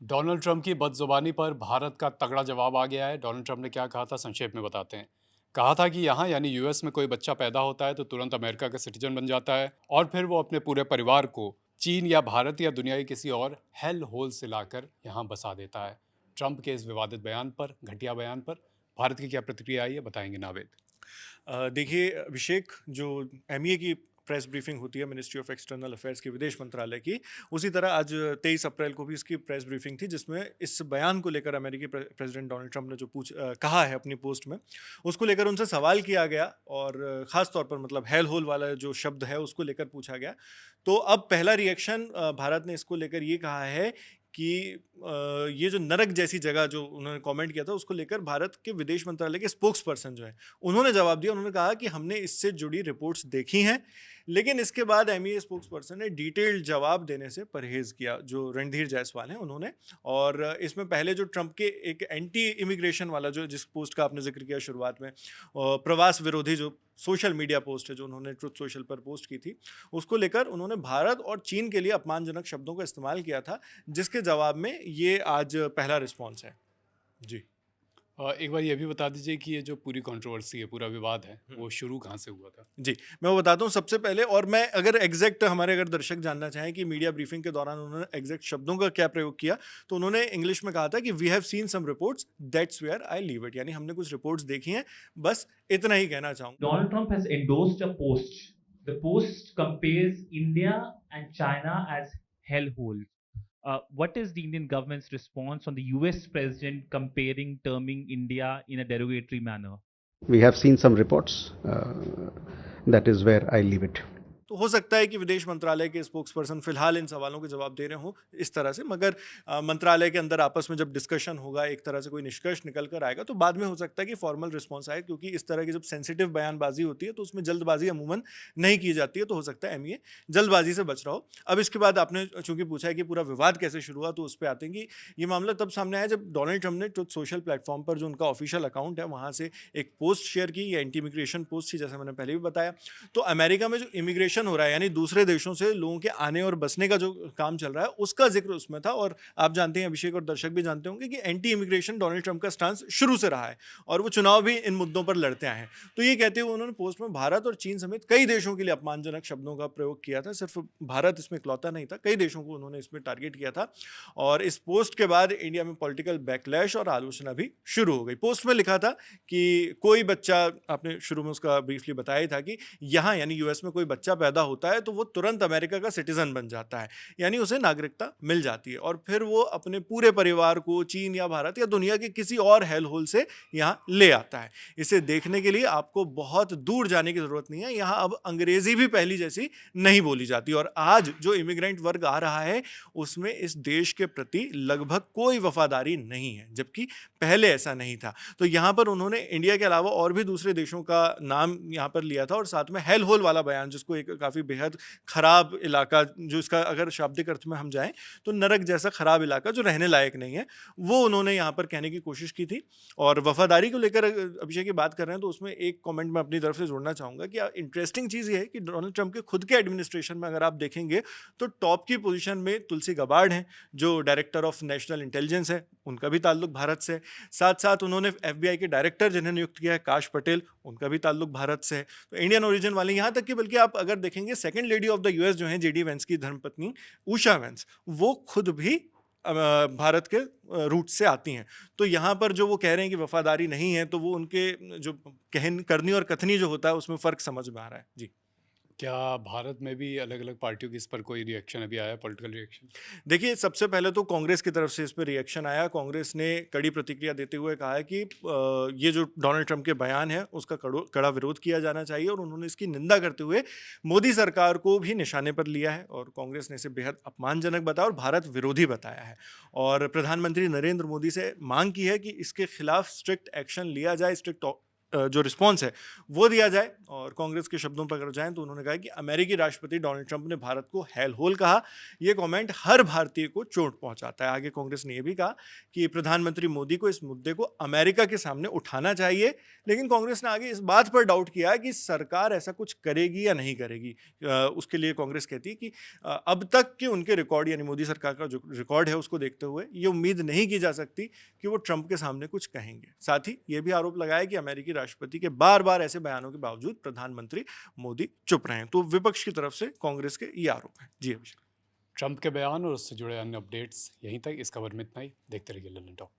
Donald Trump की बदजुबानी पर भारत का तगड़ा जवाब आ गया है। डोनाल्ड ट्रंप ने क्या कहा था, संक्षेप में बताते हैं। कहा था कि यहाँ यानी यूएस में कोई बच्चा पैदा होता है तो तुरंत अमेरिका का सिटीजन बन जाता है और फिर वो अपने पूरे परिवार को चीन या भारत या दुनिया के किसी और हेल होल से लाकर यहाँ बसा देता है। ट्रंप के इस विवादित बयान पर, घटिया बयान पर भारत की क्या प्रतिक्रिया आई है, बताएंगे नावेद। देखिए अभिषेक, जो एमईए की प्रेस ब्रीफिंग होती है मिनिस्ट्री ऑफ एक्सटर्नल अफेयर्स की, विदेश मंत्रालय की, उसी तरह आज 23 अप्रैल को भी इसकी प्रेस ब्रीफिंग थी, जिसमें इस बयान को लेकर अमेरिकी प्रेसिडेंट डोनाल्ड ट्रंप ने जो कहा है अपनी पोस्ट में, उसको लेकर उनसे सवाल किया गया। और ख़ास तौर पर मतलब हेल होल वाला जो शब्द है उसको लेकर पूछा गया। तो अब पहला रिएक्शन भारत ने इसको लेकर ये कहा है कि ये जो नरक जैसी जगह जो उन्होंने कमेंट किया था, उसको लेकर भारत के विदेश मंत्रालय के स्पोक्स पर्सन जो है, उन्होंने जवाब दिया। उन्होंने कहा कि हमने इससे जुड़ी रिपोर्ट्स देखी हैं, लेकिन इसके बाद एमईए स्पोक्स पर्सन ने डिटेल्ड जवाब देने से परहेज किया, जो रणधीर जायसवाल हैं उन्होंने। और इसमें पहले जो ट्रंप के एक एंटी इमिग्रेशन वाला जो जिस पोस्ट का आपने जिक्र किया शुरुआत में, प्रवास विरोधी जो सोशल मीडिया पोस्ट है जो उन्होंने ट्रुथ सोशल पर पोस्ट की थी, उसको लेकर उन्होंने भारत और चीन के लिए अपमानजनक शब्दों का इस्तेमाल किया था, जिसके जवाब में ये आज पहला रिस्पॉन्स है। जी। एक बार ये भी बता दीजिए कि ये जो पूरी कंट्रोवर्सी है, पूरा विवाद है, हम्म। वो शुरू कहाँ से हुआ था। जी, मैं वो बताता हूँ सबसे पहले। और मैं अगर एग्जैक्ट हमारे अगर दर्शक जानना चाहें कि मीडिया ब्रीफिंग के दौरान उन्होंने एग्जैक्ट शब्दों का क्या प्रयोग किया, तो उन्होंने इंग्लिश में कहा था कि we have seen some reports, that's where I leave it, यानी हमने कुछ रिपोर्ट्स देखी हैं, बस इतना ही कहना चाहूँगा। Donald Trump has endorsed a post. The post compares India and China as hellholes. What is the Indian government's response on the US president comparing, terming India in a derogatory manner? We have seen some reports. That is where I leave it. तो हो सकता है कि विदेश मंत्रालय के spokes person फिलहाल इन सवालों के जवाब दे रहे हों इस तरह से, मगर मंत्रालय के अंदर आपस में जब डिस्कशन होगा, एक तरह से कोई निष्कर्ष निकल कर आएगा, तो बाद में हो सकता है कि फॉर्मल रिस्पॉन्स आए, क्योंकि इस तरह की जब सेंसिटिव बयानबाजी होती है तो उसमें जल्दबाजी अमूमन नहीं की जाती है। तो हो सकता है एमईए जल्दबाजी से बच रहा हो। अब इसके बाद आपने चूंकि पूछा है कि पूरा विवाद कैसे शुरू हुआ, तो उस पर आते हैं कि ये मामला तब सामने आया जब डोनाल्ड ट्रंप ने ट्रुथ सोशल प्लेटफॉर्म पर, जो उनका ऑफिशियल अकाउंट है, वहाँ से एक पोस्ट शेयर की। ये एंटी इमिग्रेशन पोस्ट थी, जैसे मैंने पहले भी बताया। तो अमेरिका में जो इमिग्रेशन हो रहा है, यानी दूसरे देशों से लोगों के आने और बसने का जो काम चल रहा है, उसका जिक्र उसमें था। और आप जानते हैं, अभिषेक और दर्शक भी जानते होंगे, कि एंटी इमिग्रेशन डोनाल्ड ट्रंप का स्टांस शुरू से रहा है और वो चुनाव भी इन मुद्दों पर लड़ते आए हैं। तो ये कहते हुए उन्होंने पोस्ट में भारत और चीन समेत कई देशों के लिए अपमानजनक शब्दों का प्रयोग किया था। सिर्फ भारत इसमें इकलौता नहीं था, कई देशों को उन्होंने इसमें टारगेट किया था। और इस पोस्ट के बाद इंडिया में पॉलिटिकल बैकलैश और आलोचना भी शुरू हो गई। पोस्ट में लिखा था कि कोई बच्चा, आपने शुरू में उसका ब्रीफली बताया ही था, कि यहाँ यानी यूएस में कोई बच्चा पैदा होता है तो वो तुरंत अमेरिका का सिटीजन बन जाता है, यानी उसे नागरिकता मिल जाती है, और फिर वो अपने पूरे परिवार को चीन या भारत या दुनिया के किसी और हेल होल से यहाँ ले आता है। इसे देखने के लिए आपको बहुत दूर जाने की जरूरत नहीं है। यहाँ अब अंग्रेजी भी पहली जैसी नहीं बोली जाती, और आज जो इमिग्रेंट वर्ग आ रहा है उसमें इस देश के प्रति लगभग कोई वफादारी नहीं है, जबकि पहले ऐसा नहीं था। तो यहाँ पर उन्होंने इंडिया के अलावा और भी दूसरे देशों का नाम यहाँ पर लिया था, और साथ में हेल होल वाला बयान, जिसको एक काफ़ी बेहद खराब इलाका, जो इसका अगर शाब्दिक अर्थ में हम जाएं तो नरक जैसा खराब इलाका जो रहने लायक नहीं है, वो उन्होंने यहाँ पर कहने की कोशिश की थी। और वफादारी को लेकर अभिषेक की बात कर रहे हैं, तो उसमें एक कमेंट मैं अपनी तरफ से जोड़ना चाहूँगा कि इंटरेस्टिंग चीज़ ये है कि डोनाल्ड ट्रंप के खुद के एडमिनिस्ट्रेशन में अगर आप देखेंगे तो टॉप की पोजीशन में तुलसी गबार्ड हैं, जो डायरेक्टर ऑफ नेशनल इंटेलिजेंस है, उनका भी ताल्लुक भारत से। साथ साथ उन्होंने एफबीआई के डायरेक्टर जिन्हें नियुक्त किया है, काश पटेल, उनका भी ताल्लुक भारत से है। तो इंडियन ओरिजिन वाले, यहाँ तक कि बल्कि आप अगर देखेंगे second lady of the US जो हैं, जेडी वेंस की धर्मपत्नी उषा वेंस, वो खुद भी भारत के रूट से आती हैं। तो यहाँ पर जो वो कह रहे हैं कि वफादारी नहीं है, तो वो उनके जो कहन करनी और कथनी जो होता है उसमें फ़र्क समझ में आ रहा है। जी। क्या भारत में भी अलग अलग पार्टियों की इस पर कोई रिएक्शन अभी आया, पॉलिटिकल रिएक्शन? देखिए, सबसे पहले तो कांग्रेस की तरफ से इस पर रिएक्शन आया। कांग्रेस ने कड़ी प्रतिक्रिया देते हुए कहा है कि ये जो डोनाल्ड ट्रंप के बयान है उसका कड़ा विरोध किया जाना चाहिए, और उन्होंने इसकी निंदा करते हुए मोदी सरकार को भी निशाने पर लिया है, और कांग्रेस ने इसे बेहद अपमानजनक बताया और भारत विरोधी बताया है। और प्रधानमंत्री नरेंद्र मोदी से मांग की है कि इसके खिलाफ स्ट्रिक्ट एक्शन लिया जाए, स्ट्रिक्ट जो रिस्पॉन्स है वो दिया जाए। और कांग्रेस के शब्दों पर अगर जाएं तो उन्होंने कहा कि अमेरिकी राष्ट्रपति डोनाल्ड ट्रंप ने भारत को हेल होल कहा। ये कमेंट हर भारतीय को चोट पहुंचाता है। आगे कांग्रेस ने यह भी कहा कि प्रधानमंत्री मोदी को इस मुद्दे को अमेरिका के सामने उठाना चाहिए, लेकिन कांग्रेस ने आगे इस बात पर डाउट किया कि सरकार ऐसा कुछ करेगी या नहीं करेगी। उसके लिए कांग्रेस कहती है कि अब तक के उनके रिकॉर्ड यानी मोदी सरकार का जो रिकॉर्ड है उसको देखते हुए ये उम्मीद नहीं की जा सकती कि वो ट्रंप के सामने कुछ कहेंगे। साथ ही ये भी आरोप लगाया कि अमेरिकी राष्ट्रपति के बार बार ऐसे बयानों के बावजूद प्रधानमंत्री मोदी चुप रहे हैं। तो विपक्ष की तरफ से कांग्रेस के ये आरोप हैं। जी अभिषेक। ट्रंप के बयान और उससे जुड़े अन्य अपडेट्स यहीं तक। इस खबर में इतना ही। देखते रहिए लंदन टॉक।